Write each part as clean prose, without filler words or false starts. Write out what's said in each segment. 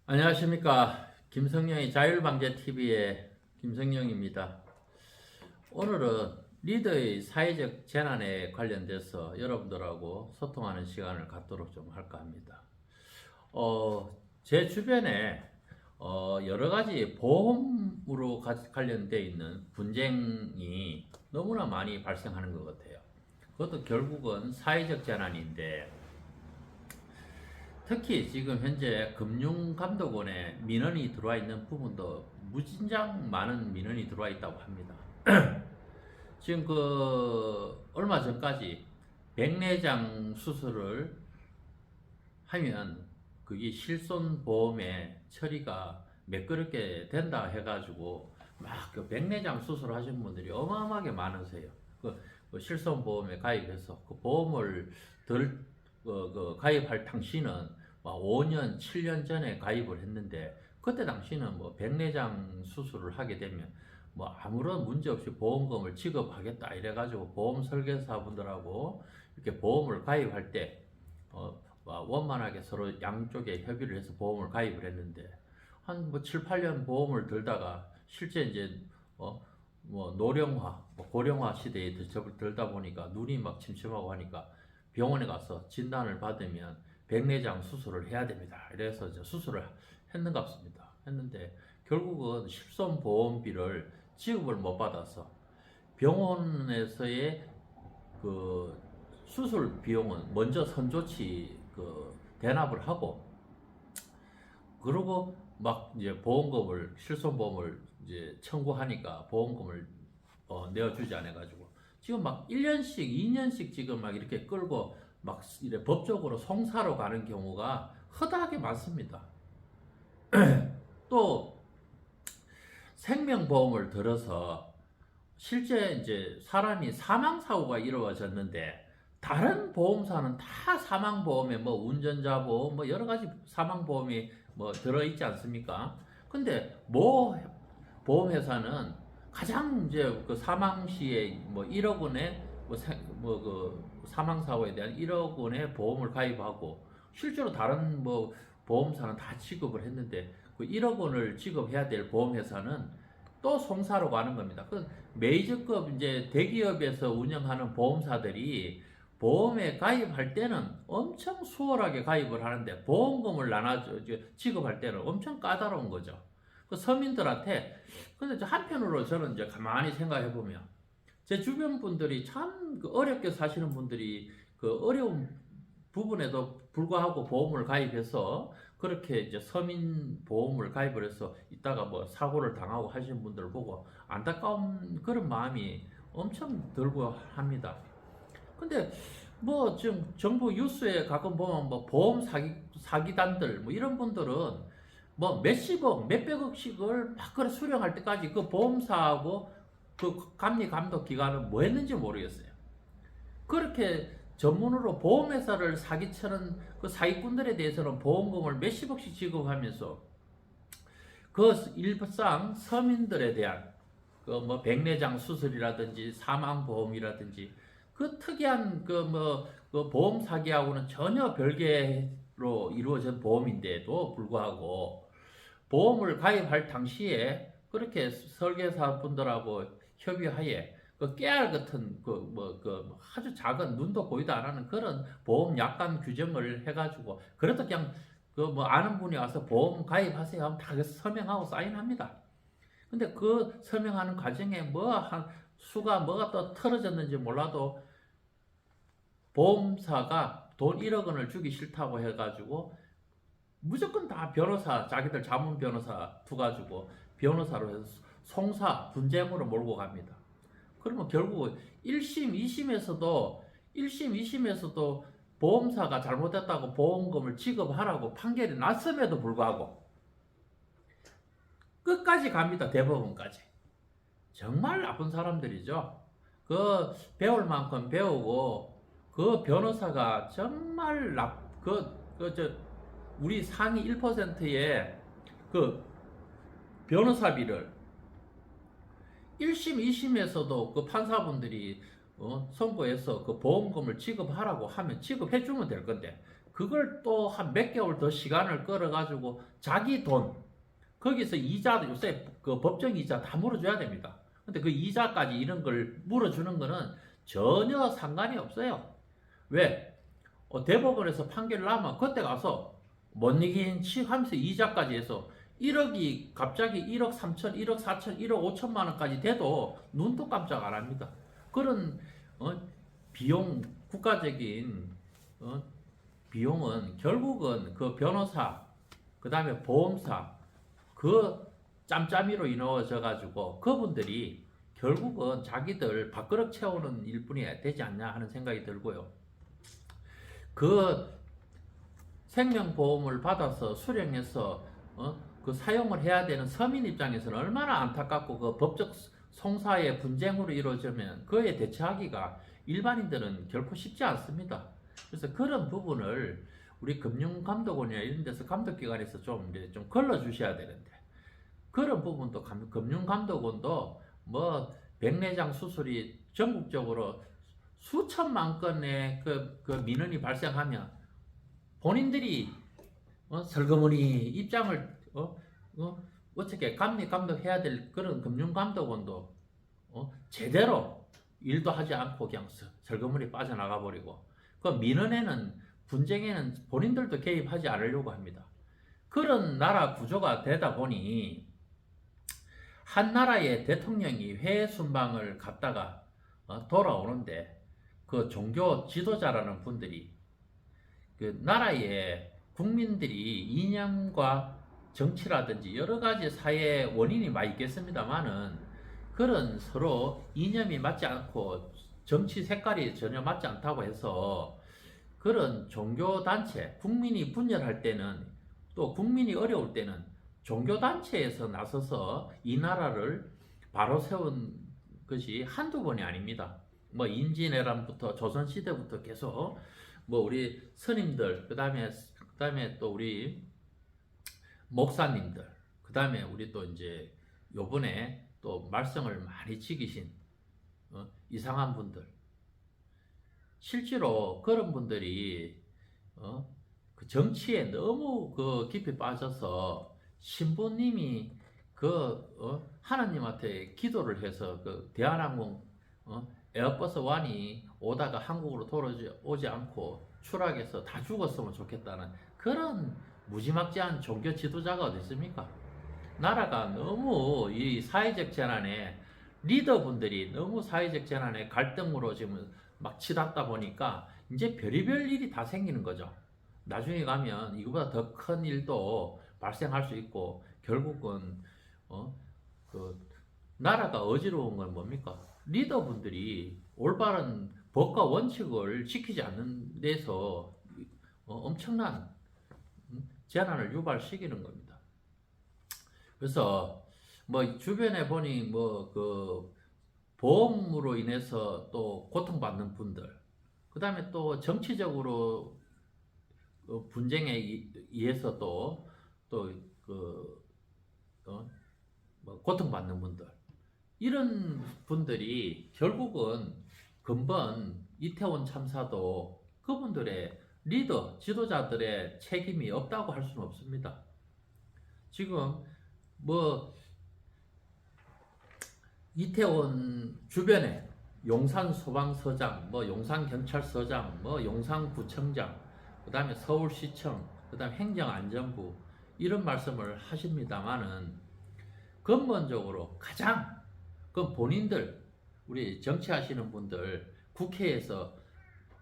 안녕하십니까. 김성령의 자율방제TV의 김성령입니다. 오늘은 리더의 사회적 재난에 관련돼서 여러분들하고 소통하는 시간을 갖도록 좀 할까 합니다. 제 주변에 여러 가지 보험으로 관련되어 있는 분쟁이 너무나 많이 발생하는 것 같아요. 그것도 결국은 사회적 재난인데, 특히 지금 현재 금융감독원에 민원이 들어와 있는 부분도 무진장 많은 민원이 들어와 있다고 합니다. 지금 얼마 전까지 백내장 수술을 하면 그게 실손보험에 처리가 매끄럽게 된다 해가지고 막그 백내장 수술 하신 분들이 어마어마하게 많으세요. 그 실손보험에 가입해서 그 보험을 가입할 당시는 5년, 7년 전에 가입을 했는데, 그때 당시는 백내장 수술을 하게 되면 아무런 문제 없이 보험금을 지급하겠다 이래가지고 보험 설계사분들하고 이렇게 보험을 가입할 때 원만하게 서로 양쪽에 협의를 해서 보험을 가입을 했는데, 한 7, 8년 보험을 들다가 실제 이제 노령화, 고령화 시대에 들다 보니까 눈이 막 침침하고 하니까 병원에 가서 진단을 받으면 백내장 수술을 해야 됩니다. 이래서 이제 수술을 했는갑습니다. 했는데 결국은 실손보험비를 지급을 못 받아서 병원에서의 그 수술 비용은 먼저 선조치 대납을 하고, 그러고 막 이제 보험금을 실손보험을 이제 청구하니까 보험금을 내어주지 않아가지고 지금 막 1년씩 2년씩 지금 막 이렇게 끌고 막 이래 법적으로 송사로 가는 경우가 허다하게 많습니다. 또 생명보험을 들어서 실제 이제 사람이 사망사고가 이루어졌는데, 다른 보험사는 다 사망보험에 운전자 보험 여러 가지 사망보험이 들어있지 않습니까? 근데 보험회사는 가장 이제 그 사망 시에 1억 원의 그 사망사고에 대한 1억 원의 보험을 가입하고, 실제로 다른 보험사는 다 지급을 했는데 그 1억 원을 지급해야 될 보험회사는 또 송사로 가는 겁니다. 그 메이저급 이제 대기업에서 운영하는 보험사들이 보험에 가입할 때는 엄청 수월하게 가입을 하는데, 보험금을 지급할 때는 엄청 까다로운 거죠. 그 서민들한테. 근데 한편으로 저는 이제 가만히 생각해 보면 제 주변 분들이 참 그 어렵게 사시는 분들이 그 어려운 부분에도 불구하고 보험을 가입해서 그렇게 이제 서민 보험을 가입을 해서 있다가 사고를 당하고 하시는 분들을 보고 안타까운 그런 마음이 엄청 들고 합니다. 근데 지금 정부 뉴스에 가끔 보면 보험 사기단들 이런 분들은 몇십억, 몇백억씩을 막 그래 수령할 때까지 그 보험사하고 그 감리 감독 기관은 뭐 했는지 모르겠어요. 그렇게 전문으로 보험회사를 사기치는 그 사기꾼들에 대해서는 보험금을 몇십억씩 지급하면서 그 일상 서민들에 대한 백내장 수술이라든지 사망보험이라든지 그 특이한 그 보험 사기하고는 전혀 별개로 이루어진 보험인데도 불구하고 보험을 가입할 당시에 그렇게 설계사 분들하고 협의하에 그 깨알 같은 아주 작은 눈도 보이도 안 하는 그런 보험 약관 규정을 해가지고, 그래도 그냥 아는 분이 와서 보험 가입하세요 하면 다 서명하고 사인합니다. 근데 그 서명하는 과정에 한 수가 뭐가 또 틀어졌는지 몰라도 보험사가 돈 1억 원을 주기 싫다고 해가지고 무조건 다 변호사, 자기들 자문 변호사 두가지고 변호사로 해서 송사, 분쟁으로 몰고 갑니다. 그러면 결국 1심, 2심에서도 보험사가 잘못했다고 보험금을 지급하라고 판결이 났음에도 불구하고 끝까지 갑니다. 대법원까지. 정말 나쁜 사람들이죠. 그 배울 만큼 배우고 그 변호사가 정말 우리 상위 1%의 그 변호사비를 1심, 2심에서도 그 판사분들이 선고해서 그 보험금을 지급하라고 하면 지급해주면 될 건데, 그걸 또 한 몇 개월 더 시간을 끌어가지고 자기 돈, 거기서 이자도 요새 그 법정 이자 다 물어줘야 됩니다. 근데 그 이자까지 이런 걸 물어주는 거는 전혀 상관이 없어요. 왜? 대법원에서 판결을 나면 그때 가서 못 이긴 하면서 이자까지 해서 1억이 갑자기 1억 3천, 1억 4천, 1억 5천만 원까지 돼도 눈도 깜짝 안 합니다. 그런 비용, 국가적인 비용은 결국은 그 변호사, 그 다음에 보험사, 그 짬짬이로 이루어져 가지고 그분들이 결국은 자기들 밥그릇 채우는 일뿐이 되지 않냐 하는 생각이 들고요. 그 생명보험을 받아서 수령해서 그 사용을 해야 되는 서민 입장에서는 얼마나 안타깝고 그 법적 송사의 분쟁으로 이루어지면 그에 대처하기가 일반인들은 결코 쉽지 않습니다. 그래서 그런 부분을 우리 금융감독원이나 이런 데서 감독기관에서 좀 걸러주셔야 되는데, 그런 부분도 금융감독원도 뭐 백내장 수술이 전국적으로 수천만 건의 그 민원이 발생하면 본인들이 설거머니 입장을 어떻게 감독해야 될 그런 금융감독원도 제대로 일도 하지 않고 그냥 설거머니 빠져나가 버리고, 그 민원에는 분쟁에는 본인들도 개입하지 않으려고 합니다. 그런 나라 구조가 되다 보니 한 나라의 대통령이 해외 순방을 갔다가 돌아오는데 그 종교 지도자라는 분들이 그 나라의 국민들이 이념과 정치라든지 여러 가지 사회 원인이 많이 있겠습니다만은 그런 서로 이념이 맞지 않고 정치 색깔이 전혀 맞지 않다고 해서 그런 종교단체, 국민이 분열할 때는, 또 국민이 어려울 때는 종교단체에서 나서서 이 나라를 바로 세운 것이 한두 번이 아닙니다. 뭐 임진왜란부터 조선시대부터 계속 뭐 우리 스님들, 그 다음에 또 우리 목사님들, 그 다음에 우리 또 이제 요번에 또 말썽을 많이 지기신 이상한 분들, 실제로 그런 분들이 그 정치에 너무 그 깊이 빠져서 신부님이 하나님한테 기도를 해서 그 대한항공 에어버스 완이 오다가 한국으로 돌아오지 않고 추락해서 다 죽었으면 좋겠다는 그런 무지막지한 종교 지도자가 어디 있습니까? 나라가 너무 이 사회적 재난에, 리더분들이 너무 사회적 재난에 갈등으로 지금 막 치닫다 보니까 이제 별의별 일이 다 생기는 거죠. 나중에 가면 이거보다 더 큰 일도 발생할 수 있고, 결국은 그 나라가 어지러운 건 뭡니까? 리더분들이 올바른 법과 원칙을 지키지 않는 데서 엄청난 재난을 유발시키는 겁니다. 그래서 뭐 주변에 보니 뭐 그 보험으로 인해서 또 고통받는 분들, 그 다음에 또 정치적으로 분쟁에 의해서 뭐 고통받는 분들, 이런 분들이 결국은 근본 이태원 참사도 그분들의 리더, 지도자들의 책임이 없다고 할 수는 없습니다. 지금 뭐 이태원 주변에 용산소방서장, 뭐 용산경찰서장, 뭐 용산구청장, 그 다음에 서울시청, 그 다음에 행정안전부, 이런 말씀을 하십니다만은 근본적으로 가장 그 본인들, 우리 정치하시는 분들, 국회에서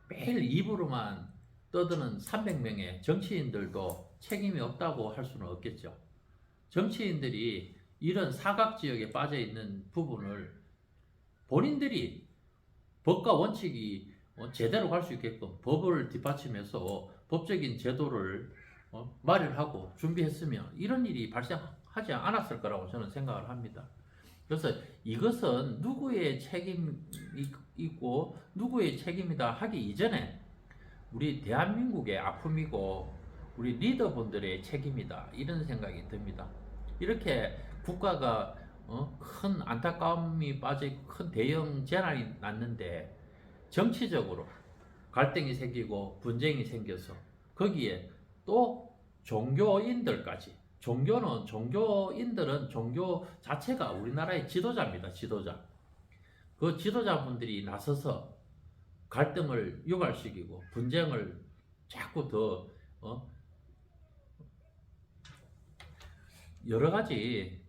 매일 입으로만 떠드는 300명의 정치인들도 책임이 없다고 할 수는 없겠죠. 정치인들이 이런 사각지역에 빠져있는 부분을 본인들이 법과 원칙이 제대로 갈 수 있게끔 법을 뒷받침해서 법적인 제도를 마련하고 준비했으면 이런 일이 발생하지 않았을 거라고 저는 생각을 합니다. 그래서 이것은 누구의 책임이고 누구의 책임이다 하기 이전에 우리 대한민국의 아픔이고 우리 리더분들의 책임이다, 이런 생각이 듭니다. 이렇게 국가가 큰 안타까움이 빠져있고 큰 대형 재난이 났는데 정치적으로 갈등이 생기고 분쟁이 생겨서 거기에 또 종교인들까지. 종교인들은 종교 자체가 우리나라의 지도자입니다. 지도자. 그 지도자분들이 나서서 갈등을 유발시키고 분쟁을 자꾸 더 여러 가지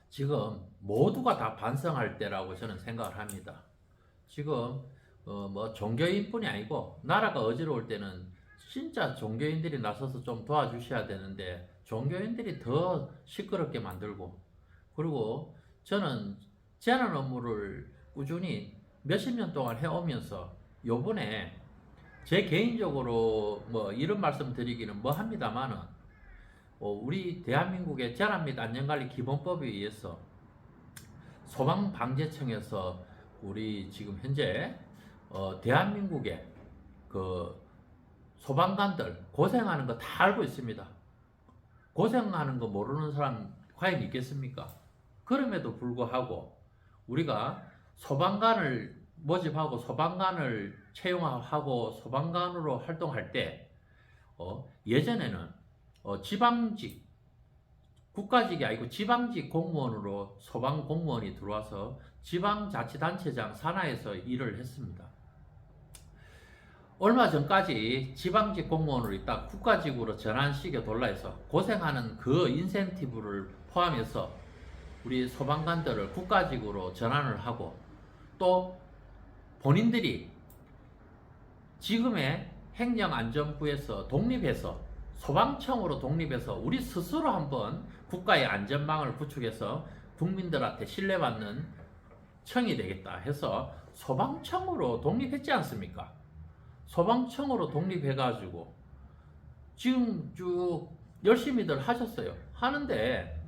지금 모두가 다 반성할 때라고 저는 생각을 합니다. 지금 뭐 종교인뿐이 아니고 나라가 어지러울 때는 진짜 종교인들이 나서서 좀 도와주셔야 되는데 종교인들이 더 시끄럽게 만들고, 그리고 저는 재난 업무를 꾸준히 몇십 년 동안 해오면서 요번에 제 개인적으로 뭐 이런 말씀 드리기는 뭐 합니다만은 우리 대한민국의 재난 및 안전관리 기본법에 의해서 소방방재청에서 우리 지금 현재 대한민국의 그 소방관들 고생하는 거 다 알고 있습니다. 고생하는 거 모르는 사람 과연 있겠습니까? 그럼에도 불구하고 우리가 소방관을 모집하고 소방관을 채용하고 소방관으로 활동할 때 예전에는 지방직, 국가직이 아니고 지방직 공무원으로 소방 공무원이 들어와서 지방자치단체장 산하에서 일을 했습니다. 얼마 전까지 지방직 공무원으로 있다 국가직으로 전환시켜 돌라 해서 고생하는 그 인센티브를 포함해서 우리 소방관들을 국가직으로 전환을 하고, 또 본인들이 지금의 행정안전부에서 독립해서 소방청으로 독립해서 우리 스스로 한번 국가의 안전망을 구축해서 국민들한테 신뢰받는 청이 되겠다 해서 소방청으로 독립했지 않습니까? 소방청으로 독립해가지고 지금 쭉 열심히들 하셨어요. 하는데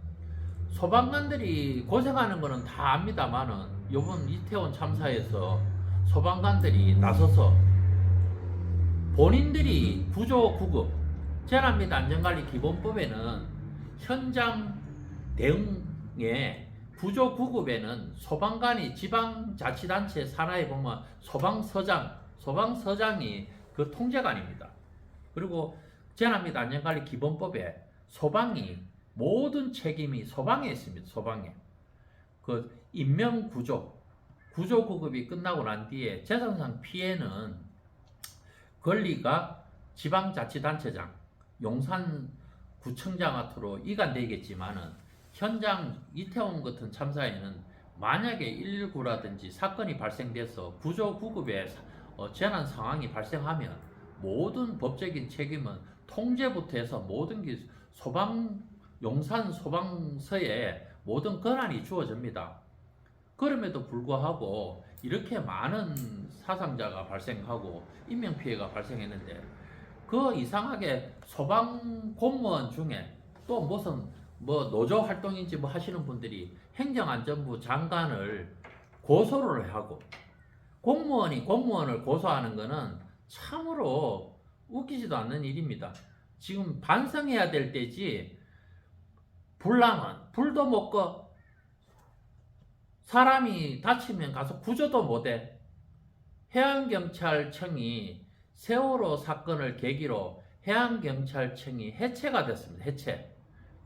소방관들이 고생하는 거는 다 압니다만은 요번 이태원 참사에서 소방관들이 나서서 본인들이 구조구급, 재난 및 안전관리 기본법에는 현장 대응에 구조구급에는 소방관이 지방자치단체 산하에 보면 소방서장이 그 통제관입니다. 그리고 재난 및 안전관리 기본법에 소방이 모든 책임이 소방에 있습니다. 소방에. 그 구조구급이 끝나고 난 뒤에 재산상 피해는 권리가 지방자치단체장, 용산구청장한테로 이관되겠지만은 현장 이태원 같은 참사에는 만약에 119라든지 사건이 발생돼서 구조구급에 재난 상황이 발생하면 모든 법적인 책임은 통제부터 해서 모든 게 용산 소방서에 모든 권한이 주어집니다. 그럼에도 불구하고 이렇게 많은 사상자가 발생하고 인명피해가 발생했는데 그 이상하게 소방 공무원 중에 또 무슨 뭐 노조 활동인지 뭐 하시는 분들이 행정안전부 장관을 고소를 하고, 공무원이 공무원을 고소하는 것은 참으로 웃기지도 않는 일입니다. 지금 반성해야 될 때지, 불나면 불도 못 꺼, 사람이 다치면 가서 구조도 못해. 해양경찰청이 세월호 사건을 계기로 해양경찰청이 해체가 됐습니다. 해체.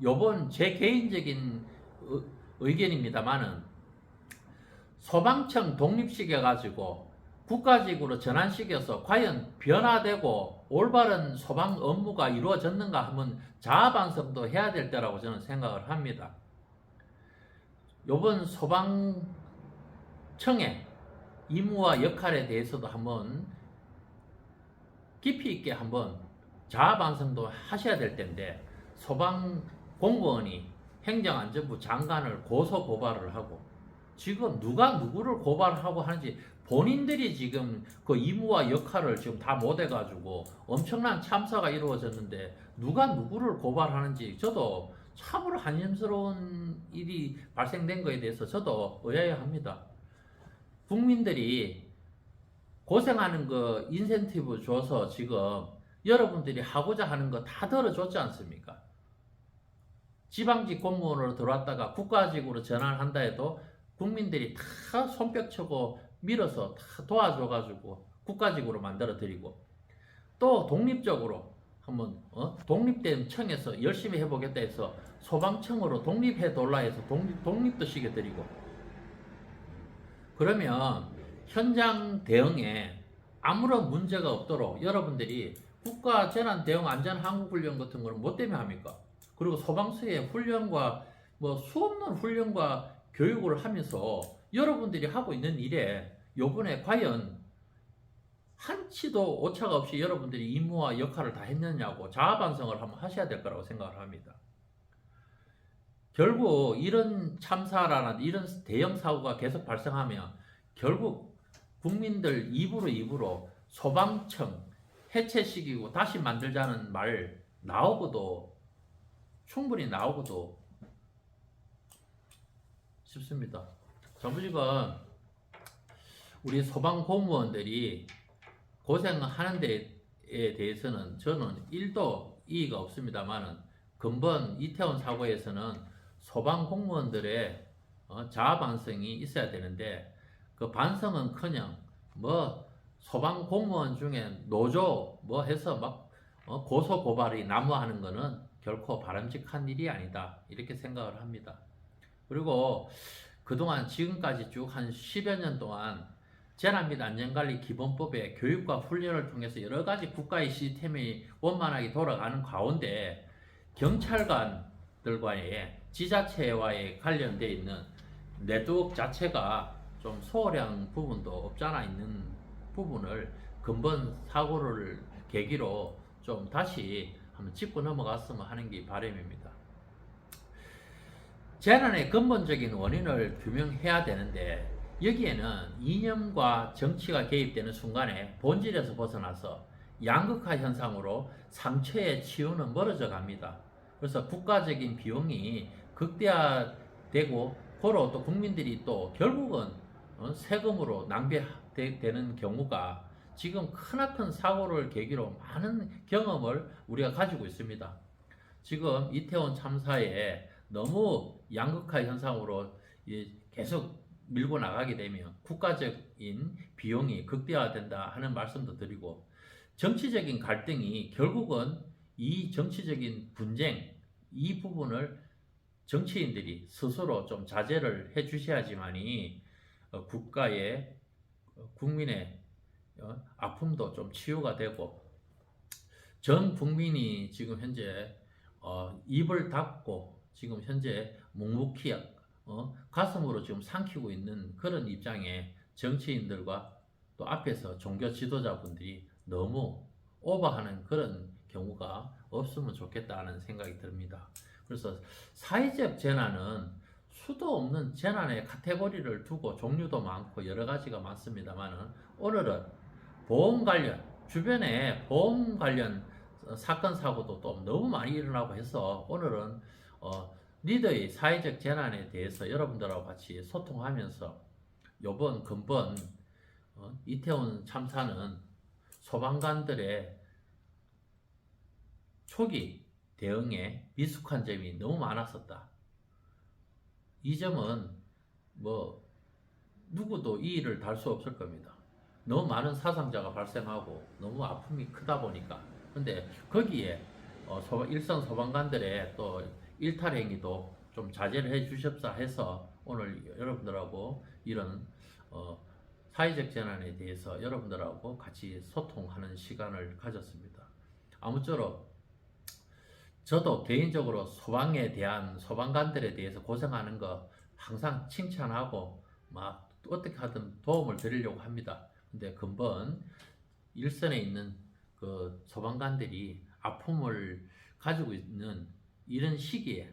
요번 제 개인적인 의견입니다만은 소방청 독립시켜가지고 국가직으로 전환시켜서 과연 변화되고 올바른 소방 업무가 이루어졌는가 하면 자아반성도 해야 될 때라고 저는 생각을 합니다. 요번 소방청의 임무와 역할에 대해서도 한번 깊이 있게 한번 자아반성도 하셔야 될 텐데, 소방 공무원이 행정안전부 장관을 고소 고발을 하고, 지금 누가 누구를 고발하고 하는지 본인들이 지금 그 임무와 역할을 지금 다 못해가지고 엄청난 참사가 이루어졌는데 누가 누구를 고발하는지 저도 참으로 한심스러운 일이 발생된 거에 대해서 저도 의아해합니다. 국민들이 고생하는 거 인센티브 줘서 지금 여러분들이 하고자 하는 거 다 들어줬지 않습니까? 지방직 공무원으로 들어왔다가 국가직으로 전환한다 해도 국민들이 다 손뼉 치고 밀어서 다 도와줘가지고 국가직으로 만들어 드리고, 또 독립적으로 한번 독립된 청에서 열심히 해보겠다 해서 소방청으로 독립해 돌라 해서 독립도 시켜드리고, 그러면 현장 대응에 아무런 문제가 없도록 여러분들이 국가 재난 대응 안전 한국 훈련 같은 거는 뭐 때문에 합니까? 그리고 소방서의 훈련과 뭐 수없는 훈련과 교육을 하면서 여러분들이 하고 있는 일에 요번에 과연 한치도 오차가 없이 여러분들이 임무와 역할을 다 했느냐고 자아반성을 한번 하셔야 될 거라고 생각을 합니다. 결국 이런 참사라는 이런 대형 사고가 계속 발생하면 결국 국민들 입으로 소방청 해체시키고 다시 만들자는 말 나오고도 충분히 나오고도 싶습니다. 전부지금 우리 소방 공무원들이 고생하는 데에 대해서는 저는 1도 이의가 없습니다만은 근본 이태원 사고에서는 소방 공무원들의 자아 반성이 있어야 되는데 그 반성은커녕 뭐 소방 공무원 중에 노조 뭐 해서 막 고소 고발이 난무하는 거는 결코 바람직한 일이 아니다 이렇게 생각을 합니다. 그리고 그동안 지금까지 쭉 한 10여 년 동안 재난 및 안전관리 기본법의 교육과 훈련을 통해서 여러 가지 국가의 시스템이 원만하게 돌아가는 가운데 경찰관들과의 지자체와의 관련되어 있는 네트워크 자체가 좀 소홀한 부분도 없잖아 있는 부분을 근본 사고를 계기로 좀 다시 한번 짚고 넘어갔으면 하는 게 바람입니다. 재난의 근본적인 원인을 규명해야 되는데 여기에는 이념과 정치가 개입되는 순간에 본질에서 벗어나서 양극화 현상으로 상처의 치유는 멀어져 갑니다. 그래서 국가적인 비용이 극대화되고 고로 또 국민들이 또 결국은 세금으로 낭비되는 경우가 지금 크나큰 사고를 계기로 많은 경험을 우리가 가지고 있습니다. 지금 이태원 참사에 너무 양극화 현상으로 계속 밀고 나가게 되면 국가적인 비용이 극대화된다 하는 말씀도 드리고, 정치적인 갈등이 결국은 이 정치적인 분쟁 이 부분을 정치인들이 스스로 좀 자제를 해 주셔야지만이 국가의 국민의 아픔도 좀 치유가 되고 전 국민이 지금 현재 입을 닫고 지금 현재 묵묵히 가슴으로 지금 삼키고 있는 그런 입장에 정치인들과 또 앞에서 종교 지도자분들이 너무 오버하는 그런 경우가 없으면 좋겠다는 생각이 듭니다. 그래서 사회적 재난은 수도 없는 재난의 카테고리를 두고 종류도 많고 여러 가지가 많습니다만은 오늘은 보험 관련 주변에 보험 관련 사건 사고도 또 너무 많이 일어나고 해서 오늘은 리더의 사회적 재난에 대해서 여러분들하고 같이 소통하면서 요번 근본 이태원 참사는 소방관들의 초기 대응에 미숙한 점이 너무 많았었다. 이 점은 뭐 누구도 이의를 달 수 없을 겁니다. 너무 많은 사상자가 발생하고 너무 아픔이 크다 보니까. 근데 거기에 일선 소방관들의 또 일탈 행위도 좀 자제를 해 주십사 해서 오늘 여러분들하고 이런 사회적 재난에 대해서 여러분들하고 같이 소통하는 시간을 가졌습니다. 아무쪼록 저도 개인적으로 소방에 대한 소방관들에 대해서 고생하는 거 항상 칭찬하고 막 어떻게 하든 도움을 드리려고 합니다. 근데 근본 일선에 있는 그 소방관들이 아픔을 가지고 있는 이런 시기에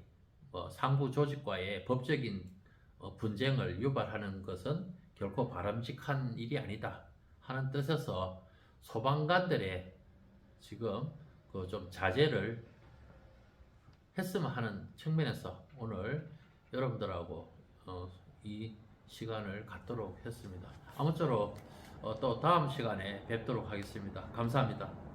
상부 조직과의 법적인 분쟁을 유발하는 것은 결코 바람직한 일이 아니다 하는 뜻에서 소방관들의 지금 그 좀 자제를 했으면 하는 측면에서 오늘 여러분들하고 이 시간을 갖도록 했습니다. 아무쪼록 또 다음 시간에 뵙도록 하겠습니다. 감사합니다.